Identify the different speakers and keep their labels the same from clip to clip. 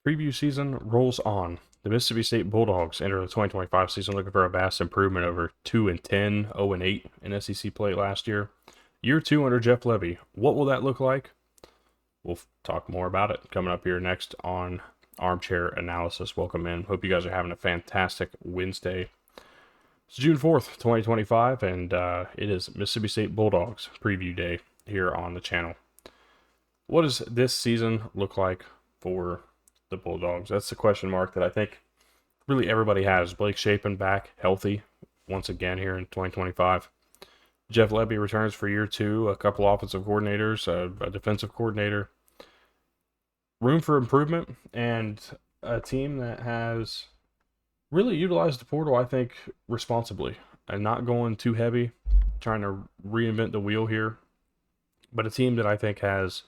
Speaker 1: Preview season rolls on. The Mississippi State Bulldogs enter the 2025 season looking for a vast improvement over 2-10, 0-8 in SEC play last year. Year 2 under Jeff Lebby. What will that look like? We'll talk more about it coming up here next on Armchair Analysis. Welcome in. Hope you guys are having a fantastic Wednesday. It's June 4th, 2025, and it is Mississippi State Bulldogs preview day here on the channel. What does this season look like for the Bulldogs? That's the question mark that I think really everybody has. Blake Shapen back healthy once again here in 2025. Jeff Lebby returns for year 2, a couple offensive coordinators, a defensive coordinator. Room for improvement, and a team that has really utilized the portal, I think, responsibly and not going too heavy, trying to reinvent the wheel here. But a team that I think has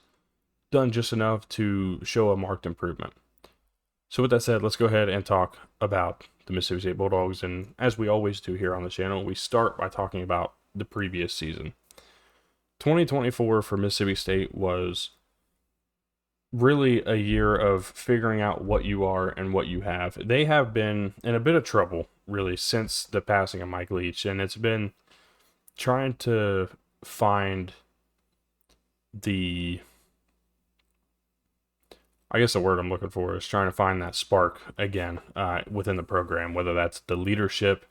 Speaker 1: done just enough to show a marked improvement. So with that said, let's go ahead and talk about the Mississippi State Bulldogs. And as we always do here on the channel, we start by talking about the previous season. 2024 for Mississippi State was really a year of figuring out what you are and what you have. They have been in a bit of trouble, really, since the passing of Mike Leach. And it's been trying to find the word I'm looking for is trying to find that spark again within the program, whether that's the leadership,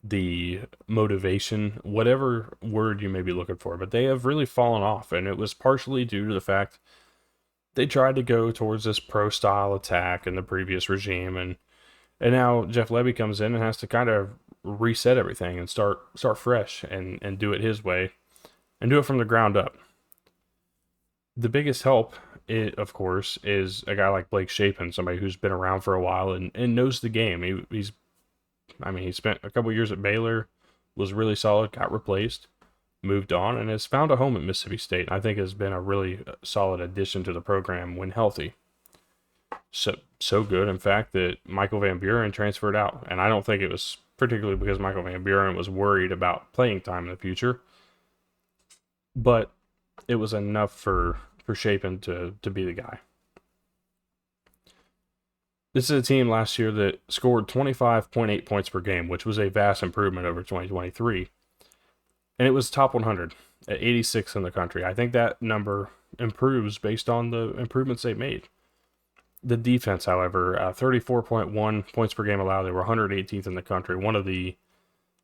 Speaker 1: the motivation, whatever word you may be looking for. But they have really fallen off, and it was partially due to the fact they tried to go towards this pro-style attack in the previous regime, and now Jeff Lebby comes in and has to kind of reset everything and start fresh and do it his way and do it from the ground up. The biggest help, of course, is a guy like Blake Shapen, somebody who's been around for a while and knows the game. He spent a couple years at Baylor, was really solid, got replaced, moved on, and has found a home at Mississippi State. I think has been a really solid addition to the program when healthy. So good, in fact, that Michael Van Buren transferred out. And I don't think it was particularly because Michael Van Buren was worried about playing time in the future, but it was enough for Shapen to be the guy. This is a team last year that scored 25.8 points per game, which was a vast improvement over 2023. And it was top 100 at 86 in the country. I think that number improves based on the improvements they made. The defense, however, 34.1 points per game allowed. They were 118th in the country. One of the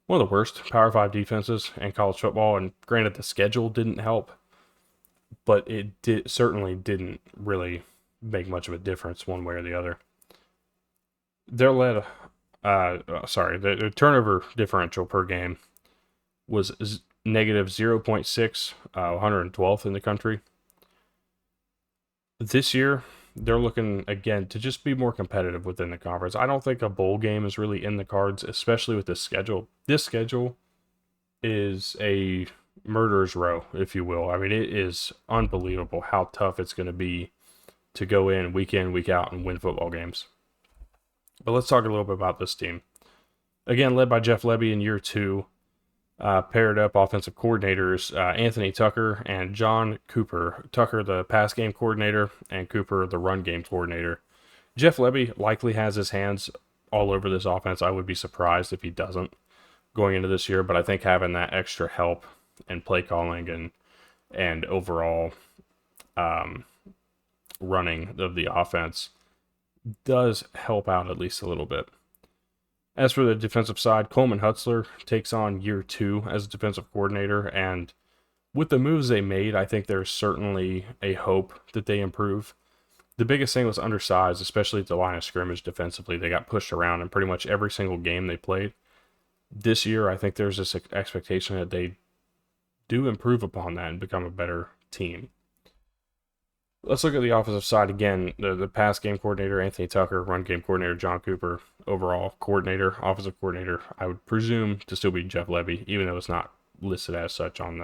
Speaker 1: worst Power 5 defenses in college football. And granted, the schedule didn't help, but it certainly didn't really make much of a difference one way or the other. The turnover differential per game was negative 0.6, 112th in the country. This year, they're looking, again, to just be more competitive within the conference. I don't think a bowl game is really in the cards, especially with this schedule. This schedule is a murderer's row, if you will. I mean, it is unbelievable how tough it's going to be to go in, week out, and win football games. But let's talk a little bit about this team. Again, led by Jeff Lebby in year 2, paired up offensive coordinators, Anthony Tucker and John Cooper. Tucker, the pass game coordinator, and Cooper, the run game coordinator. Jeff Lebby likely has his hands all over this offense. I would be surprised if he doesn't going into this year, but I think having that extra help and play calling and overall running of the offense does help out at least a little bit. As for the defensive side, Coleman Hutzler takes on year 2 as a defensive coordinator, and with the moves they made, I think there's certainly a hope that they improve. The biggest thing was undersized, especially at the line of scrimmage defensively. They got pushed around in pretty much every single game they played. This year, I think there's this expectation that they do improve upon that and become a better team. Let's look at the offensive side again. The pass game coordinator, Anthony Tucker, run game coordinator, John Cooper, overall coordinator, offensive coordinator, I would presume to still be Jeff Lebby, even though it's not listed as such on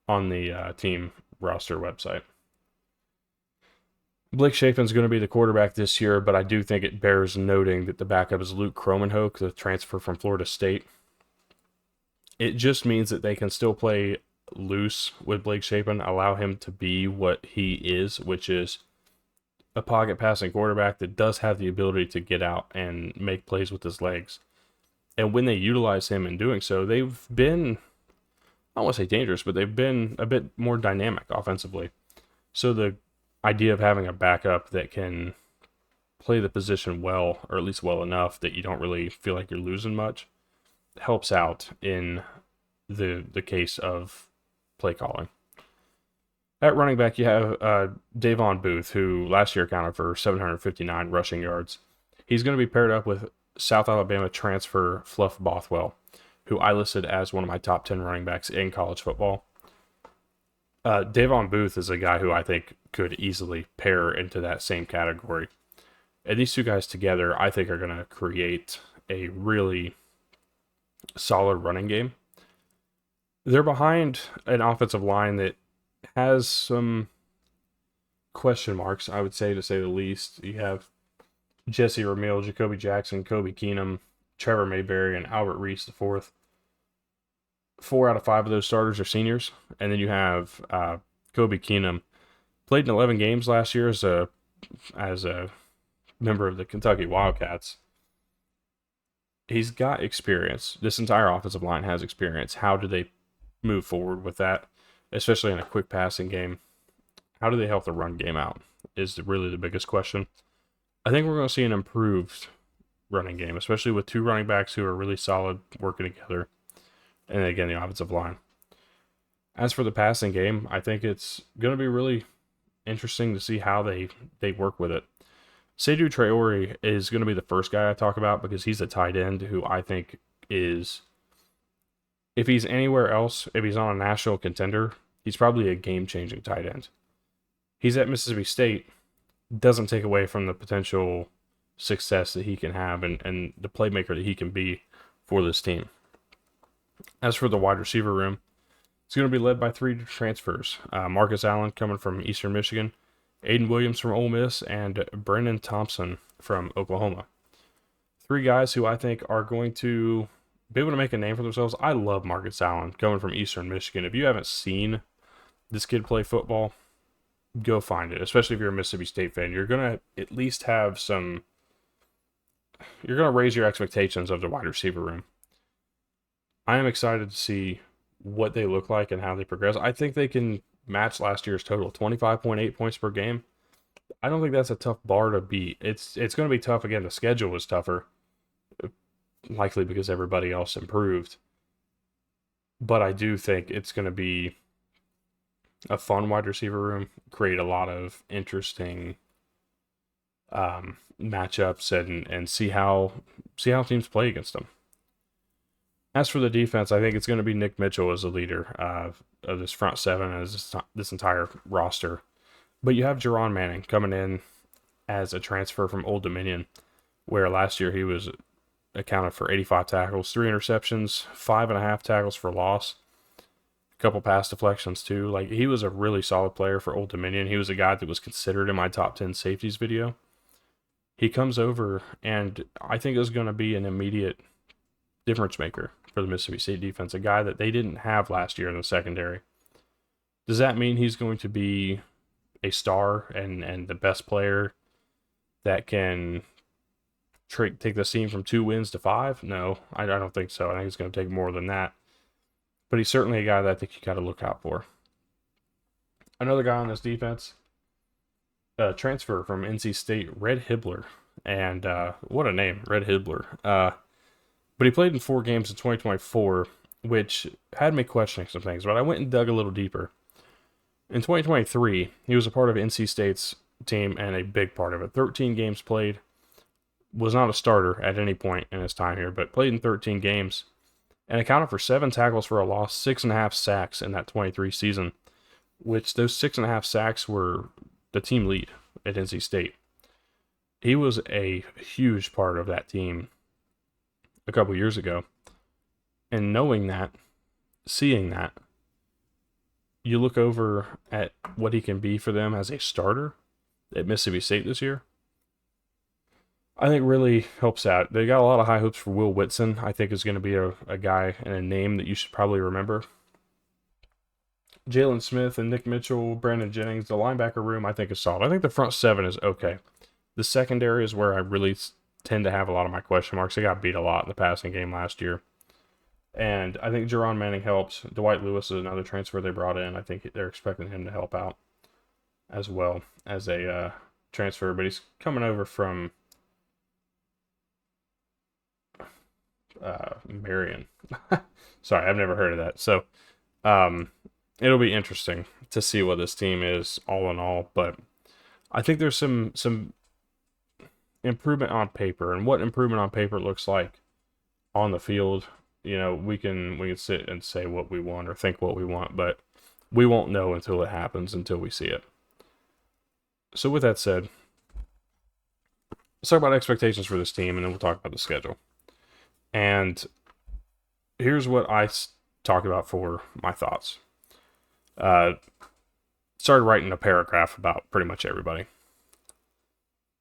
Speaker 1: the team roster website. Blake Shapen's going to be the quarterback this year, but I do think it bears noting that the backup is Luke Kromenhoek, the transfer from Florida State. It just means that they can still play loose with Blake Shapen, allow him to be what he is, which is a pocket passing quarterback that does have the ability to get out and make plays with his legs. And when they utilize him in doing so, they've been, I don't want to say dangerous, but they've been a bit more dynamic offensively. So the idea of having a backup that can play the position well, or at least well enough that you don't really feel like you're losing much, helps out in the case of play calling. At running back, you have Davon Booth, who last year accounted for 759 rushing yards. He's going to be paired up with South Alabama transfer Fluff Bothwell, who I listed as one of my top 10 running backs in college football. Davon Booth is a guy who I think could easily pair into that same category. And these two guys together, I think, are going to create a really solid running game. They're behind an offensive line that has some question marks, I would say, to say the least. You have Jesse Ramil, Jacoby Jackson, Kobe Keenum, Trevor Mayberry, and Albert Reese IV. 4 out of 5 of those starters are seniors. And then you have Kobe Keenum, played in 11 games last year as a member of the Kentucky Wildcats. He's got experience. This entire offensive line has experience. How do they move forward with that, especially in a quick passing game? How do they help the run game out is really the biggest question. I think we're going to see an improved running game, especially with two running backs who are really solid working together. And again, the offensive line. As for the passing game, I think it's going to be really interesting to see how they work with it. Seydou Traore is going to be the first guy I talk about because he's a tight end who I think is, if he's anywhere else, if he's on a national contender, he's probably a game-changing tight end. He's at Mississippi State, doesn't take away from the potential success that he can have and the playmaker that he can be for this team. As for the wide receiver room, it's going to be led by 3 transfers. Marcus Allen coming from Eastern Michigan, Aiden Williams from Ole Miss, and Brendan Thompson from Oklahoma. 3 guys who I think are going to be able to make a name for themselves. I love Marcus Allen coming from Eastern Michigan. If you haven't seen this kid play football, go find it, especially if you're a Mississippi State fan. You're going to at least have some, you're going to raise your expectations of the wide receiver room. I am excited to see what they look like and how they progress. I think they can match last year's total, 25.8 points per game. I don't think that's a tough bar to beat. It's going to be tough. Again, the schedule was tougher, likely because everybody else improved. But I do think it's going to be a fun wide receiver room, create a lot of interesting matchups and see how teams play against them. As for the defense, I think it's going to be Nick Mitchell as the leader of this front seven and this entire roster. But you have Jerron Manning coming in as a transfer from Old Dominion, where last year he was accounted for 85 tackles, 3 interceptions, 5.5 tackles for loss, a couple pass deflections too. Like, he was a really solid player for Old Dominion. He was a guy that was considered in my top 10 safeties video. He comes over, and I think is going to be an immediate difference maker for the Mississippi State defense, a guy that they didn't have last year in the secondary. Does that mean he's going to be a star and the best player that can take the team from 2 wins to 5? No, I don't think so. I think it's going to take more than that. But he's certainly a guy that I think you got to look out for. Another guy on this defense, transfer from NC State, Red Hibbler. And what a name, Red Hibbler. But he played in 4 games in 2024, which had me questioning some things. But I went and dug a little deeper. In 2023, he was a part of NC State's team and a big part of it. 13 games played. Was not a starter at any point in his time here, but played in 13 games and accounted for 7 tackles for a loss, 6.5 sacks in that 23 season, which those 6.5 sacks were the team lead at NC State. He was a huge part of that team a couple years ago. And knowing that, seeing that, you look over at what he can be for them as a starter at Mississippi State this year, I think really helps out. They got a lot of high hopes for Will Whitson. I think is going to be a guy and a name that you should probably remember. Jalen Smith and Nick Mitchell, Brandon Jennings. The linebacker room, I think, is solid. I think the front seven is okay. The secondary is where I really tend to have a lot of my question marks. They got beat a lot in the passing game last year. And I think Jerron Manning helps. Dwight Lewis is another transfer they brought in. I think they're expecting him to help out as well as a transfer. But he's coming over from Marion. Sorry, I've never heard of that. So it'll be interesting to see what this team is all in all. But I think there's some improvement on paper, and what improvement on paper looks like on the field. You know, we can sit and say what we want or think what we want, but we won't know until it happens, until we see it. So with that said, let's talk about expectations for this team, and then we'll talk about the schedule. And here's what I talked about for my thoughts. Started writing a paragraph about pretty much everybody.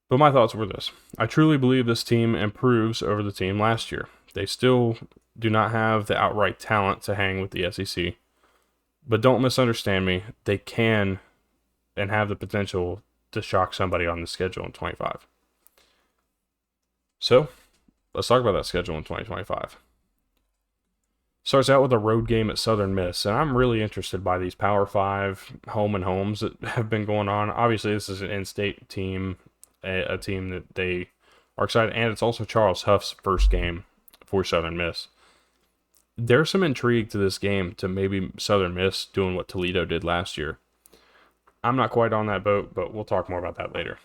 Speaker 1: But my thoughts were this. I truly believe this team improves over the team last year. They still do not have the outright talent to hang with the SEC. But don't misunderstand me. They can and have the potential to shock somebody on the schedule in 25. So, let's talk about that schedule in 2025. Starts out with a road game at Southern Miss, and I'm really interested by these Power 5 home and homes that have been going on. Obviously, this is an in-state team, a team that they are excited, and it's also Charles Huff's first game for Southern Miss. There's some intrigue to this game to maybe Southern Miss doing what Toledo did last year. I'm not quite on that boat, but we'll talk more about that later.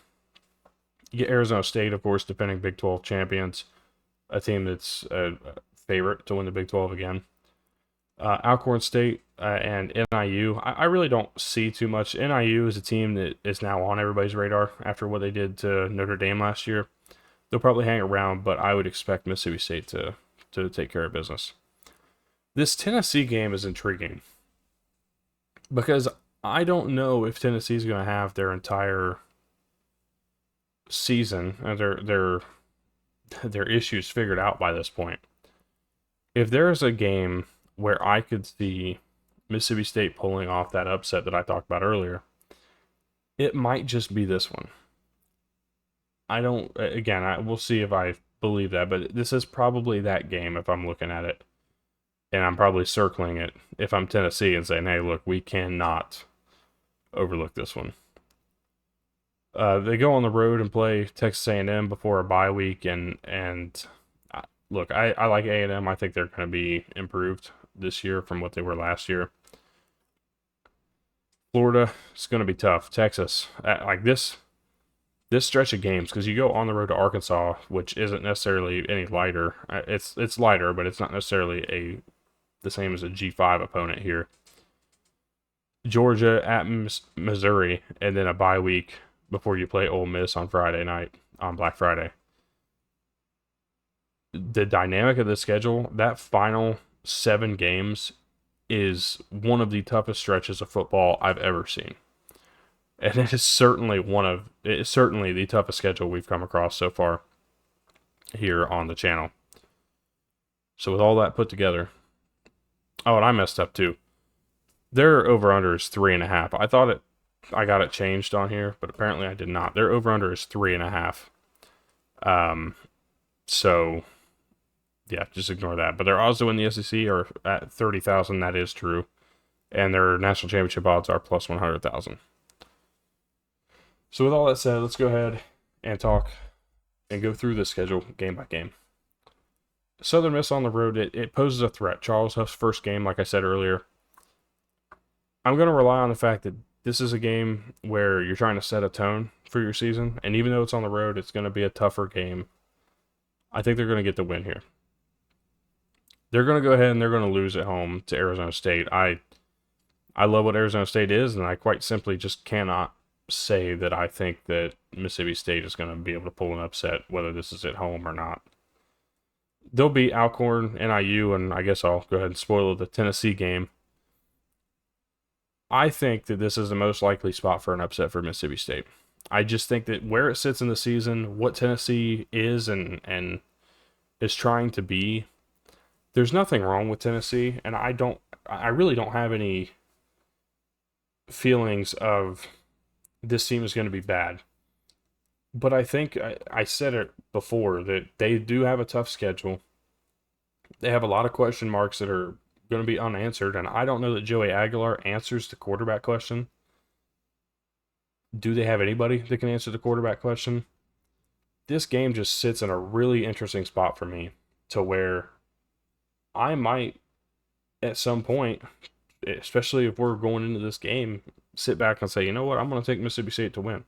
Speaker 1: You get Arizona State, of course, defending Big 12 champions, a team that's a favorite to win the Big 12 again. Alcorn State and NIU. I really don't see too much. NIU is a team that is now on everybody's radar after what they did to Notre Dame last year. They'll probably hang around, but I would expect Mississippi State to take care of business. This Tennessee game is intriguing because I don't know if Tennessee is going to have their entire season, their issues figured out by this point. If there is a game where I could see Mississippi State pulling off that upset that I talked about earlier, it might just be this one. We'll see if I believe that, but this is probably that game if I'm looking at it. And I'm probably circling it if I'm Tennessee and saying, hey, look, we cannot overlook this one. They go on the road and play Texas A&M before a bye week, and look, I like A&M. I think they're going to be improved this year from what they were last year. Florida is going to be tough. Texas, like this stretch of games, because you go on the road to Arkansas, which isn't necessarily any lighter. It's lighter, but it's not necessarily the same as a G5 opponent here. Georgia at Missouri, and then a bye week before you play Ole Miss on Friday night, on Black Friday. The dynamic of the schedule, that final 7 games is one of the toughest stretches of football I've ever seen. And it is certainly the toughest schedule we've come across so far here on the channel. So with all that put together, oh, and I messed up too. Their over-under is 3.5. I thought I got it changed on here, but apparently I did not. Their over-under is 3.5. So yeah, just ignore that. But their odds to win the SEC are at 30,000. That is true, and their national championship odds are plus 100,000. So with all that said, let's go ahead and talk and go through the schedule game by game. Southern Miss on the road, it poses a threat. Charles Huff's first game, like I said earlier. I'm going to rely on the fact that this is a game where you're trying to set a tone for your season, and even though it's on the road, it's going to be a tougher game. I think they're going to get the win here. They're going to go ahead and they're going to lose at home to Arizona State. I love what Arizona State is, and I quite simply just cannot say that I think that Mississippi State is going to be able to pull an upset, whether this is at home or not. They'll beat Alcorn, NIU, and I guess I'll go ahead and spoil the Tennessee game. I think that this is the most likely spot for an upset for Mississippi State. I just think that where it sits in the season, what Tennessee is and is trying to be, there's nothing wrong with Tennessee, and I really don't have any feelings of this team is going to be bad. But I think I said it before that they do have a tough schedule. They have a lot of question marks that are going to be unanswered, and I don't know that Joey Aguilar answers the quarterback question. Do they have anybody that can answer the quarterback question? This game just sits in a really interesting spot for me to where I might, at some point, especially if we're going into this game, sit back and say, you know what, I'm going to take Mississippi State to win.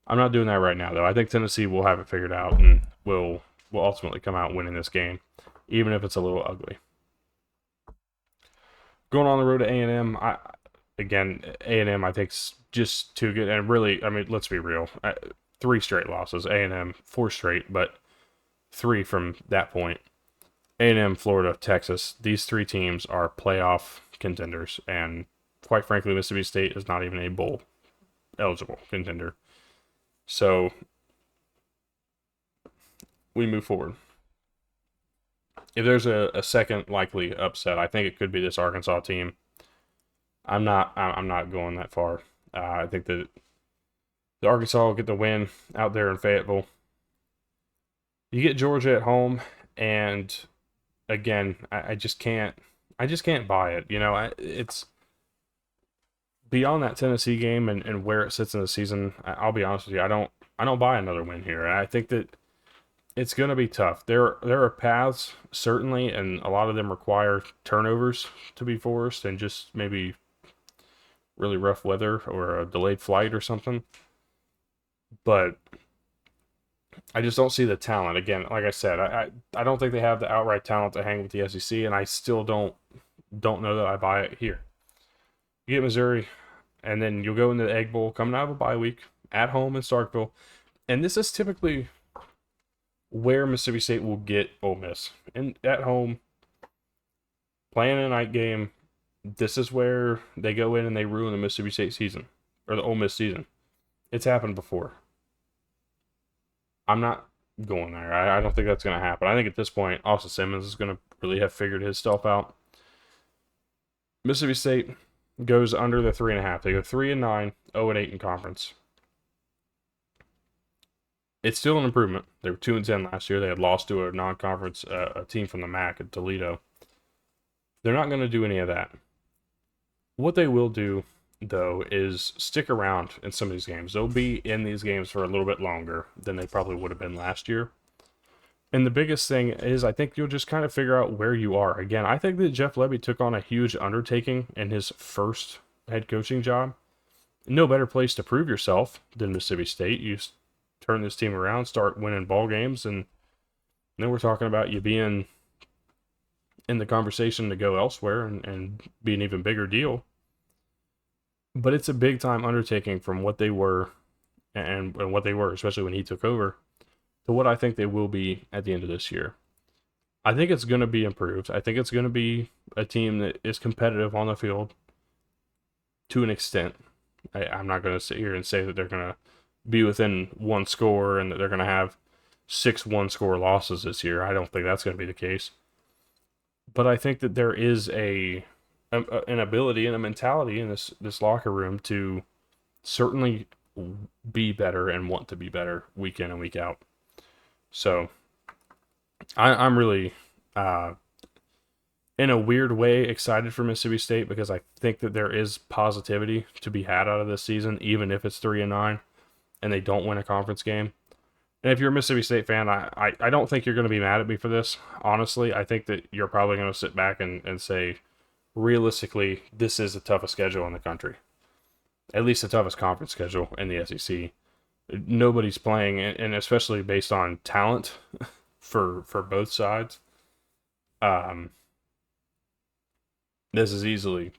Speaker 1: I'm not doing that right now, though. I think Tennessee will have it figured out and will ultimately come out winning this game, even if it's a little ugly. Going on the road to A&M, A&M I think's just too good, and really, I mean, let's be real. 3 straight losses, A&M 4 straight, but 3 from that point. A&M, Florida, Texas, these 3 teams are playoff contenders, and quite frankly, Mississippi State is not even a bowl eligible contender. So we move forward. If there's a second likely upset, I think it could be this Arkansas team. I'm not going that far. I think that the Arkansas will get the win out there in Fayetteville. You get Georgia at home, and again, I just can't buy it. You know, it's beyond that Tennessee game and where it sits in the season. I'll be honest with you, I don't buy another win here. I think that it's going to be tough. There are paths, certainly, and a lot of them require turnovers to be forced and just maybe really rough weather or a delayed flight or something. But I just don't see the talent. Again, like I said, I don't think they have the outright talent to hang with the SEC, and I still don't know that I buy it here. You get Missouri, and then you'll go into the Egg Bowl coming out of a bye week at home in Starkville. And this is typically where Mississippi State will get Ole Miss. And at home, playing a night game, this is where they go in and they ruin the Mississippi State season, or the Ole Miss season. It's happened before. I'm not going there. I don't think that's going to happen. I think at this point, Austin Simmons is going to really have figured his stuff out. Mississippi State goes under the 3.5. They go 3-9, 0-8 in conference. It's still an improvement. They were 2-10 last year. They had lost to a non-conference a team from the MAC at Toledo. They're not going to do any of that. What they will do, though, is stick around in some of these games. They'll be in these games for a little bit longer than they probably would have been last year. And the biggest thing is I think you'll just kind of figure out where you are. Again, I think that Jeff Lebby took on a huge undertaking in his first head coaching job. No better place to prove yourself than Mississippi State. You turn this team around, start winning ball games, and then we're talking about you being in the conversation to go elsewhere and be an even bigger deal. But it's a big time undertaking from what they were and what they were, especially when he took over, to what I think they will be at the end of this year. I think it's going to be improved. I think it's going to be a team that is competitive on the field to an extent. I'm not going to sit here and say that they're going to be within 1 score and that they're going to have 6 1-score losses this year. I don't think that's going to be the case. But I think that there is an ability and a mentality in this locker room to certainly be better and want to be better week in and week out. So I'm really, in a weird way, excited for Mississippi State because I think that there is positivity to be had out of this season, even if it's 3-9 and they don't win a conference game. And if you're a Mississippi State fan, I don't think you're going to be mad at me for this. Honestly, I think that you're probably going to sit back and say, realistically, this is the toughest schedule in the country. At least the toughest conference schedule in the SEC. Nobody's playing, and especially based on talent for both sides. This is easily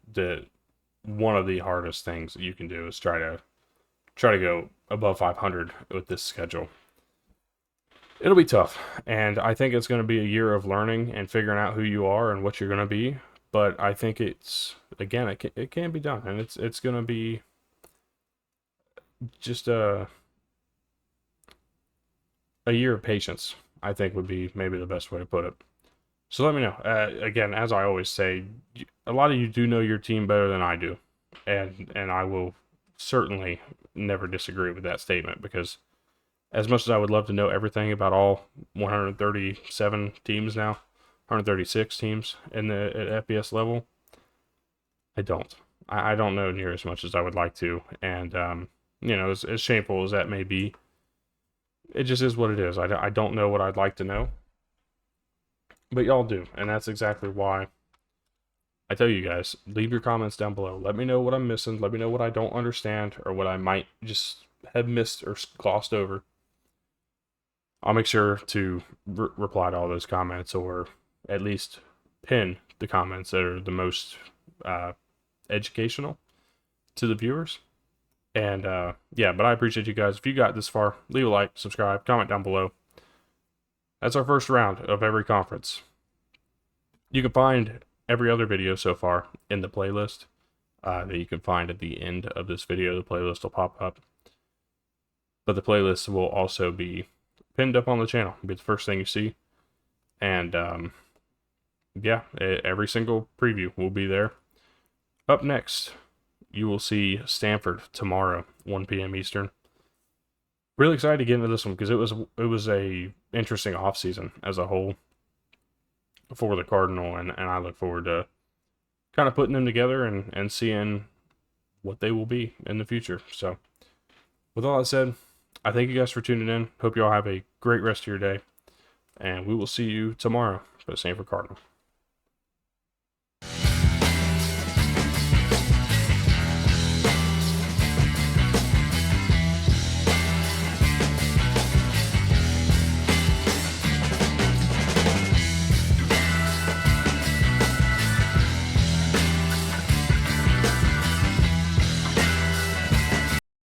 Speaker 1: one of the hardest things that you can do is try to go above 500 with this schedule. It'll be tough, and I think it's going to be a year of learning and figuring out who you are and what you're going to be. But I think it can be done, and it's going to be just a year of patience, I think would be maybe the best way to put it. So let me know. Again, as I always say, a lot of you do know your team better than I do. and I will certainly never disagree with that statement, because as much as I would love to know everything about all 137 teams now, 136 teams in the at FBS level, I don't. I don't know near as much as I would like to, and as shameful as that may be, it just is what it is. I don't know what I'd like to know, but y'all do, and that's exactly why I tell you guys, leave your comments down below. Let me know what I'm missing. Let me know what I don't understand, or what I might just have missed or glossed over. I'll make sure to reply to all those comments, or at least pin the comments that are the most educational to the viewers. And yeah, but I appreciate you guys. If you got this far, leave a like, subscribe, comment down below. That's our first round of every conference. You can find every other video so far in the playlist that you can find at the end of this video. The playlist will pop up, but the playlist will also be pinned up on the channel. It'll be the first thing you see, and yeah, every single preview will be there. Up next, you will see Stanford tomorrow, 1 p.m. Eastern. Really excited to get into this one, because it was a interesting offseason as a whole for the Cardinal, and I look forward to kind of putting them together and seeing what they will be in the future. So with all that said, I thank you guys for tuning in. Hope you all have a great rest of your day, and we will see you tomorrow for the Stanford Cardinal.